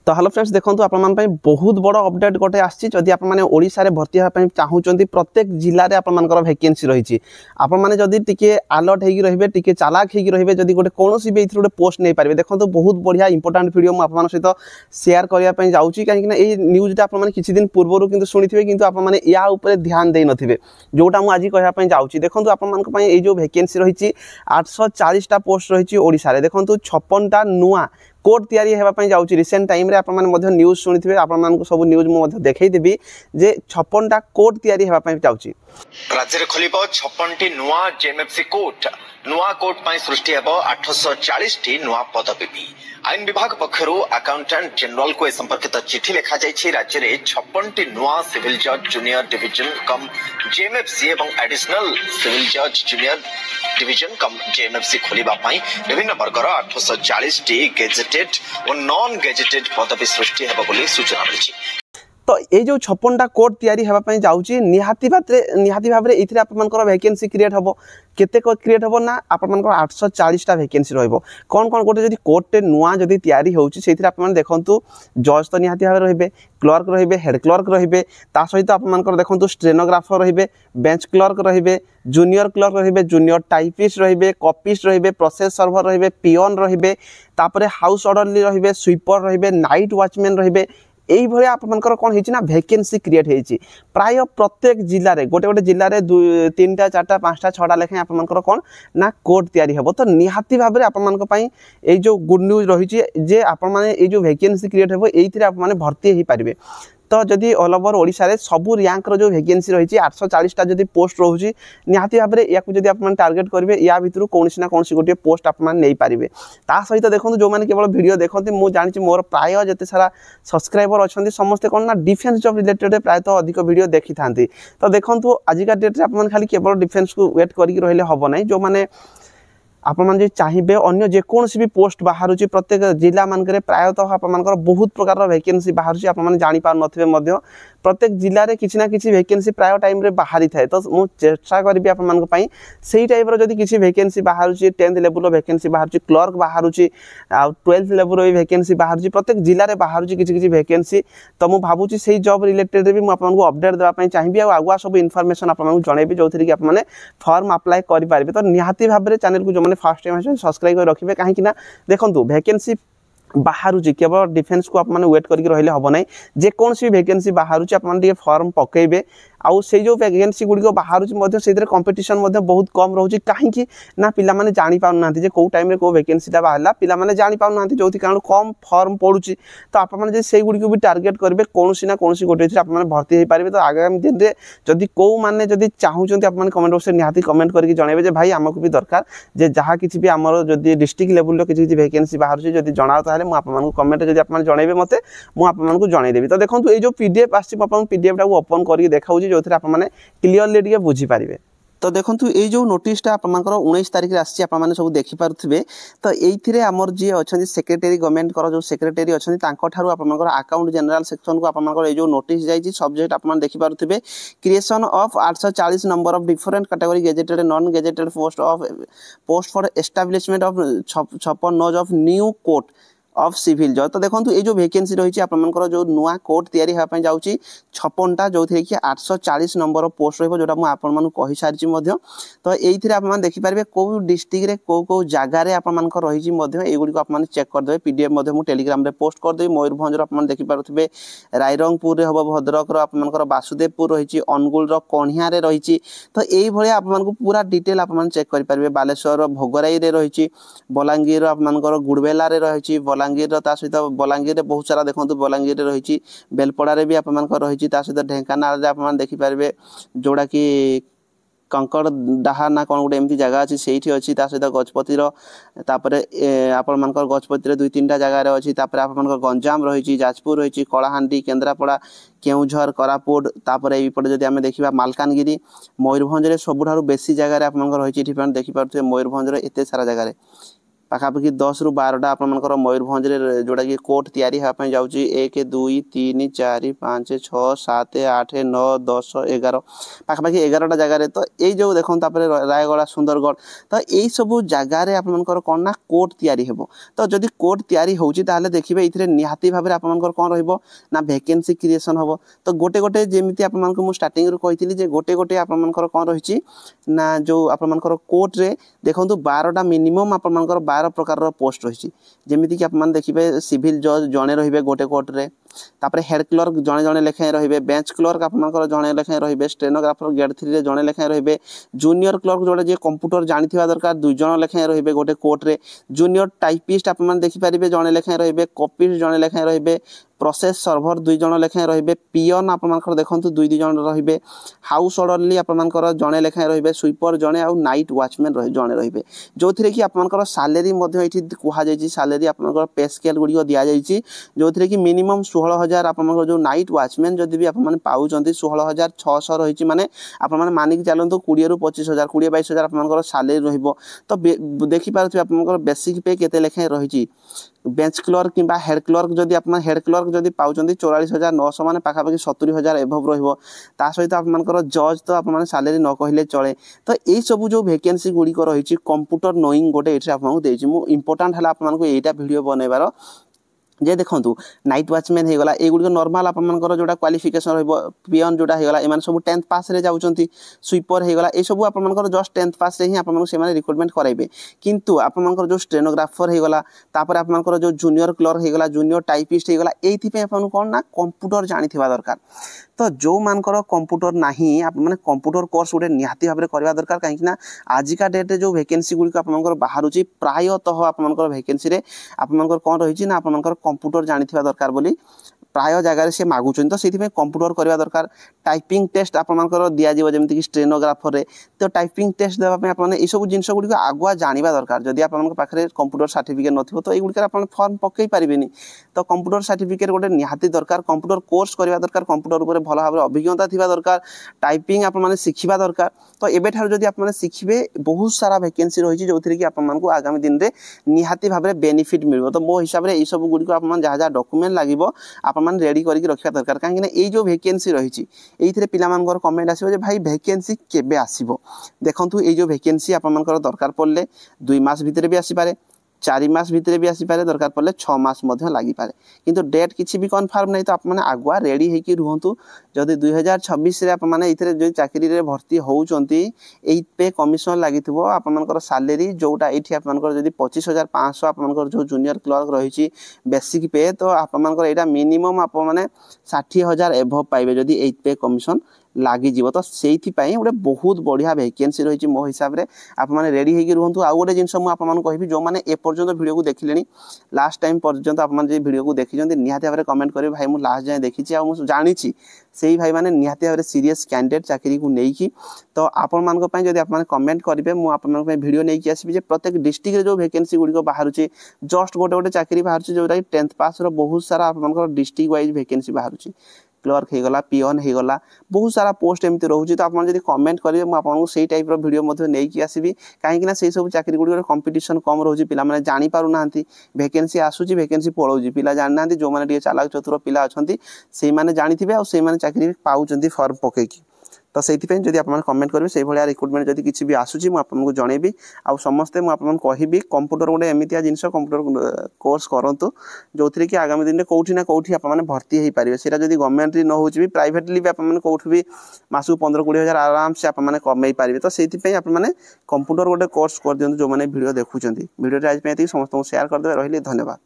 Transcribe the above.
तो hello friends देखो आप बहुत बड़ अपडेट गोटे आसी जदि आपशारे भर्ती होगा चाहूँगी प्रत्येक जिले में आपर वैकेंसी रही आपड़ी अलर्ट हो टे चालाक हो रही जब गोटे कौन भी गोटे पोस्ट नहीं पारे देखो बहुत बढ़िया इंपोर्टाट वीडियो मुझे सहित सेयार करने जाऊँगी कहीं न्यूज़ आपने किसी दिन पूर्व कि शुणी कि आपने या ध्यान दे नथिबे जोटा मुझे आज कहवाई जाऊँगी देखो आप जो वैकेंसी रही 840टा पोस्ट रही ओडिशा रे देखो 56टा नुआ कोड तैयारी होगापी जाऊँगी रिसेंट टाइम रे आपने न्यूज़ शुणी आपको सब न्यूज़ मुझे देखदेवी जे 56टा कोड तैयारी होगापी जाऊँगी राज्य में खोल 56टी नुआ जेएमएफसी कोर्ट नुआ कोर्ट पर सृष्टि हेब 840टी नुआ पदवी आईन विभाग पक्षर अकाउंटेंट जनरल को संपर्कित चिठी लिखा जाइए राज्य में 56टी नुआ सिविल जज जूनियर डिविजन कम जेएमएफसी एवं एडिशनल सिविल जज जूनियर डिविजन कम जेएमएफसी खोलने विभिन्न वर्गर 840टी गेजेटेड और नॉन गेजेटेड पदवी सृष्टि हेब सूचना मिली। तो ये जो 56टा कोड तैयारी होगापी जाऊँगी निहाती भाव में ये आपर वैकेंसी क्रिएट हम केते क्रिएट हम ना आपर 840टा वैकेंसी रही कौन कौन गोटे जब कोर्टे नुआ जब तैयारी होती देखूँ जज तो निहाती भाव रे क्लर्क रे हेड क्लर्क रे सहित आप देखो स्टेनोग्राफर रे बेंच क्लर्क रे जूनियर क्लर्क रे जूनियर टाइपिस्ट रे कॉपिस्ट रे प्रोसेस सर्वर रे पियन रे हाउस ऑर्डरली रे स्वीपर रे नाइट वॉचमैन रे यही भाई आपंकर कौन होना वैकेंसी क्रिएट होती प्राय प्रत्येक जिले में गोटे गोटे जिले में 3टा 4टा 5टा 6टा लेखें आपंकर कौन ना कोड तैयारी हम तो निहाती भाव में आप जो गुड न्यूज रही जे आप जो वैकेंसी क्रिएट हो ये भर्ती हो पारे तो जदि ऑल ओवर ओडिशा रे सबू रैंक जो वैकेंसी रही 840टा जदि पोस्ट रोचे निहाती भाव में या आप टार्गेट करेंगे या भितर कौन ना कौन गोटे पोस्ट आपने पारे ता सहित देखो जो मैंने केवल वीडियो देखते मुझे जानी मोर प्राय जिते सारा सब्सक्राइबर अच्छा समस्ते कौन ना डिफेन्स जॉब रिलेटेड प्रायतः अधिक वीडियो देखी था तो देखो आजिका डेट्रे आप खाली केवल डिफेन्स को वेट करके रही हम ना जो मैंने आपने चाहिए अन्य जेकोसी भी पोस्ट बाहर प्रत्येक जिला मानक प्रायतः आप बहुत प्रकार वैकेंसी बाहर आपने जापार न प्रत्येक जिले में किसी ना किसी वैकेंसी प्राय टाइम रे बाहरी थाए तो मुझे चेष्टा करी आपंपाई से टाइप जब किसी वैकेंसी बाहर 10th लेवल वैकेंसी बाहर क्लर्क बाहर 12th लेवल भी वैकेंसी बाहर प्रत्येक जिले में बाहर किसी वैकेंसी तो मुझे भावुँ से जॉब रिलेटेड भी मुझे अपडेट देवाई चाहिए आगुआ सब इनफॉरमेशन आपको जनइबी जो थी आपने फॉर्म अप्लाई करेंगे तो निहाती भाव में चैनल को जो मैंने फर्स्ट टाइम सब्सक्राइब कर रखिए कहीं देखो वैकेंसी बाहर केवल डिफेन्स को आपने वेट करके रही हम ना जेकोसी वैकेंसी बाहर आपने फॉर्म पकेबे आउ से जो वैकेंसी गुड़िक बाहर से कंपटीशन बहुत कम रोचे कहीं ना पिला माने जानी पाउ ना जे कौ टाइम रे को वैकेंसीटा बाहरला पिला माने जानी पाउ ना जो कारण कम फॉर्म पड़ुची तो आपने से गुड़ी भी टार्गेट करेंगे कौन ना कौन गोटे आपने भर्ती हो पारे तो आगामी दिन में जदि कौ मैंने जदि चाहूँगी आपने कमेंट बॉक्स में निहाती कमेंट करके जनइबे भाई आमको भी दरकार जे जहाँ किसी भी आमर जदि डिस्ट्रिक्ट लेवल किसी वैकेंसी बाहर जब जना ताले मुझे कमेंट जब आप जनइबे मत मुझे जनईदेवी तो देखो ये जो पीडीएफ पीडीएफ टाक ओपन करके देखा जो आपने क्लीयरली टे बुझीपारे तो देखो ये जो नोटिसटा आपर 19 तारिख आसी सब देखिपे तो ये आमर जी अच्छा सेक्रेटरी गवर्नमेंट जो सेक्रेटरी अच्छा आपर अकाउंट जनरल सेक्शन को आपर जो नोटिस जाइए सब्जेक्ट आप देखिपे creation of 840 number of different category gazetted non gazetted post for establishment of 56 nos of new court of civil जज तो देखो ये जो वैकेंसी रही है जो नुआ कोर्ट तैयारी होगापी जाऊँगी 56टा जो थी कि 840 नंबर पोस्ट रोटा मुझे आपको सारी तो ये आपने देखिपारे कौ डिस्ट्रिक्ट रे कौ जगार आप रही गुड़िक आपने चेक करदे पीडीएफ मुझे टेलीग्राम रे पोस्ट करदेवी मयूरभंज आपने देखिपे रायरंगपुर हम भद्रक आपर बासुदेवपुर रही अनुगुल कणिया रही तो ये आपको पूरा डिटेल आपने चेक करेंगे बालेश्वर भोगराई रही बलांगीर आपर गुड़बेला रही बलांगीर सहित बलांगीर बहुत सारा देखो बलांगीर रही बेलपड़ा भी आप रही सहित ढेंकानाल आप देखिपारे जोड़ा कि कंकड़ डाहा ना कौन गोटे एमती जगह अच्छी से अच्छी सहित गजपतिर आपण गजपति 2-3टा जगार अच्छी आप गंजाम रही जाजपुर रही कलाहांडी केन्द्रापड़ा केउझर कोरापुट तापरे जब आम देखा मालकानगिरी मयूरभंज सबुठ बेसी जगह आप रही देखिपे मयूरभंज एत सारा जगह पाखापाखि 10 रु 12टा आपनकर मयूरभंज रे जोड़ा कि कोर्ट तैयारी हेबा पई जाउची 1 2 3 4 5 6 7 8 9 10 11 पाखापाखि 11टा जगह रे। तो एई जो देखन तापरे रायगड़ा सुंदरगढ़ तो एई सब जगह रे आपनकर कोन ना कोर्ट तैयारी हेबो। तो जदि कोर्ट तैयारी होउची ताले देखिबे इथिरे निहाती भाबरे आपनकर कोन रहइबो ना वैकेंसी क्रिएशन होबो। तो गोटे गोटे जेमिति आपनकर मु स्टार्टिंग रो कहितली जे गोटे गोटे आपनकर कोन रहिची ना जो आपनकर कोर्ट रे देखंतु 12टा मिनिमम आपनकर 12 प्रकार रो पोस्ट रहिची। जेमिति कि आपन देखिबे सिविल जज जणे रहिबे गोटे कोर्ट रे, तापरे हेड क्लर्क जणे जणे लेखे रहिबे, बेंच क्लर्क आपनकर जणे लेखे रहिबे, स्टेनोग्राफर गेट 3 रे जणे लेखे रहिबे, जूनियर क्लर्क जोडे जे कंप्यूटर जानिथिबा दरकार 2 जण लेखे रहिबे गोटे कोर्ट रे, जूनियर टाइपिस्ट आपन देखि परिबे जणे लेखे रहिबे, कॉपिस्ट जणे लेखे रहिबे, प्रोसेस सर्वर 2 जण लेखे रहिबे, पियन आपनकर देखंतु 2 जण रहिबे, हाउस ऑर्डरली आपनकर जणे लेखे रहिबे, स्वीपर जणे आ नाइट वॉचमैन जणे रहिबे। जोथिरे कि आपनकर सैलरी मध्ये एठी कुहा जायछि, सैलरी आपनकर पे स्केल गुडी दिया जायछि जोथिरे कि मिनिमम 16000 आपनकर जो नाइट वॉचमैन जदि भी आपन माने पाउचंती 16600 रहिछि माने आपन माने मानिक चलंतु 20 रु 25000 20 22000 आपनकर सैलरी रहिबो। तो देखि पारथि आपनकर बेसिक पे केते लेखे रहिछि। बेंच क्लर्क किंबा हेड क्लर्क जदि आपन हेड क्लर्क जदि पाउचंती 44900 माने पाखापाखि 70000 एभव रहिबो। ता सहित आपनकर जज तो आपन माने सैलरी न कहिले चले। तो एई सब जो वैकेंसी गुडी को रहिछि कंप्यूटर नोइंग गोटे एठी आपन देछि। मु इंपोर्टेंट हला आपन को एटा वीडियो बनेबार जे देखंतु नाइट वॉचमैन हे गला ए गुडी नॉर्मल आपनकर जोटा क्वालिफिकेशन रहबो, पियन जोटा हे गला एमान सब 10th पास रे जाउचंती, स्वीपर हे गला ए सब आपनकर जस्ट 10th पास रे ही आपन से माने रिक्रूटमेंट कराइबे। किंतु आपनकर जो स्टेनोग्राफर हे गला, तापर आपनकर जो जूनियर क्लर्क हे गला, जूनियर टाइपिस्ट हे गला, एथि पे आपन कोन ना कंप्यूटर जानिथिबा दरकार। तो जो मानकर कंप्यूटर नाही आप माने कंप्यूटर कोर्स गोटे निहाती भाबरे करबा दरकार। काहे कि ना आजिका डेट रे जो वैकेंसी गुडी को आपनकर बाहरुची प्रायतः आपनकर वैकेंसी रे आपनकर कोन रहिची ना आपनकर कंप्यूटर जानिथिबा दरकार बोली प्राय जगह से मागुचन। तो सेति में कंप्यूटर करबा दरकार। टाइपिंग टेस्ट आपनकर दिया जीव जेमति कि स्टेनोग्राफर रे, तो टाइपिंग टेस्ट देबा पे आपन ए सब जिंस गुडी को आगुआ जानिबा दरकार। जदि आपनकर पाखरे कंप्यूटर सर्टिफिकेट नथिबो तो ए गुडी आपन फॉर्म पकई परिबेनी। तो कंप्यूटर सर्टिफिकेट गोटे निहाती दरकार, कंप्यूटर कोर्स करबा दरकार, कंप्यूटर ऊपर भल भाबरे अभिज्ञता थिबा दरकार, टाइपिंग आपन माने सिखिबा दरकार। तो एबे ठार जदि आपन माने सिखिबे बहुत सारा वैकेंसी रहिछि जोथिरे कि आपन मानकु आगामी दिन रे निहाती भाबरे बेनिफिट मिलबो। तो मो हिसाब रे ए सब गुडी को आपन मान जहा जहा डॉक्यूमेंट लागिबो आपन मान रेडी करके रखिया दरकार। काहे कि ए जो वैकेंसी रहिछि एइथिरे पिला मानकर कमेंट आसीबो जे भाई वैकेंसी केबे आसीबो। देखंतु ए जो वैकेंसी आपन मानकर दरकार पड़ले 2 मास भितरे भी आसी पारे, 4 मास भितरे भी आसी पारे, दरकार पड़ले 6 मास मध्ये लागि पारे। किंतु डेट किछि भी कंफर्म नै। तो आप माने आगुआ रेडी हे कि रहंतु। जदि 2026 रे आप माने इथिरे जो चाकरी रे भर्ती होउचंती एइ पे कमिशन लागिथिबो आप मानकर सैलरी जोटा एठी आप मानकर जदि 25500 आप मानकर जो जूनियर क्लर्क रहिछि बेसिक पे, तो आप मानकर एटा मिनिमम आप माने 60000 एभव पाइबे जदि एइ पे कमिशन लागि जीवो। तो सेइथि पई गोटे बहुत बढ़िया वैकेंसी रहिछि मो हिसाब रे। आप माने रेडी हे कि रहंतु। आ गोटे जिंस मु आप मान कहबी जो माने ए पर्यंत वीडियो को देखिलेनी लास्ट टाइम पर्यंत आप माने जे वीडियो को देखिजंती निहाती भाबरे कमेंट करिवे भाई मु लास्ट जाय देखिछि आ मु जानिछि सेही भाई माने निहाती भाबरे सीरियस कैंडिडेट चाकरी को नेकी। तो आपण मान को पई जदि आप माने कमेंट करिवे मु आप मान को वीडियो नेकी आसीबी जे प्रत्येक डिस्ट्रिक्ट रे जो वैकेंसी गुडी को बाहरुछि जस्ट गोटे गोटे चाकरी बाहरुछि जोटा 10th पास रो बहुत सारा आप मान को डिस्ट्रिक्ट वाइज वैकेंसी बाहरुछि। क्लर्क हे गला, पियन हे गला, बहुत सारा पोस्ट एमती रहउछि। तो आपण जदि कमेंट करिवे मु आपन सेही टाइप रो वीडियो मध्ये नै कि आसीबी। काहे कि ना सेही सब चाकरी गुडी रो कंपटीशन कम रहउछि, पिला माने जानि पारु नाहंती। वैकेंसी आसुछि, वैकेंसी पळौछि, पिला जानि नाहंती। जो माने टिके चालाक चतुर पिला अछंती सेही माने जानिथिबे आ सेही माने चाकरी पाउचंती फॉर्म पकेकी। तो सेति पे जदि आपन कमेंट करिवे सेही भलिया रिक्रूटमेंट जदि किछि भी आसुछि मु आपन को जणेबी। आ समस्त मु आपन कहिबी कंप्यूटर गोटे एमितिया जिंस कंप्यूटर कोर्स करंतु जोथिरे कि आगामी दिन रे कोउठी ना कोउठी आपन माने भर्ती हेई पारिबे। सेटा जदि गवर्नमेंट री न होछि भी प्राइवेटली भी आपन माने कोउठी भी मासु 15-20 आराम से आपन माने कमेई पारिबे। तो सेति पे आपन माने कंप्यूटर गोटे कोर्स कर दियंतु जो माने वीडियो देखुचंती। वीडियो रे आज पे एति समस्त को शेयर कर देबे। रहिले धन्यवाद।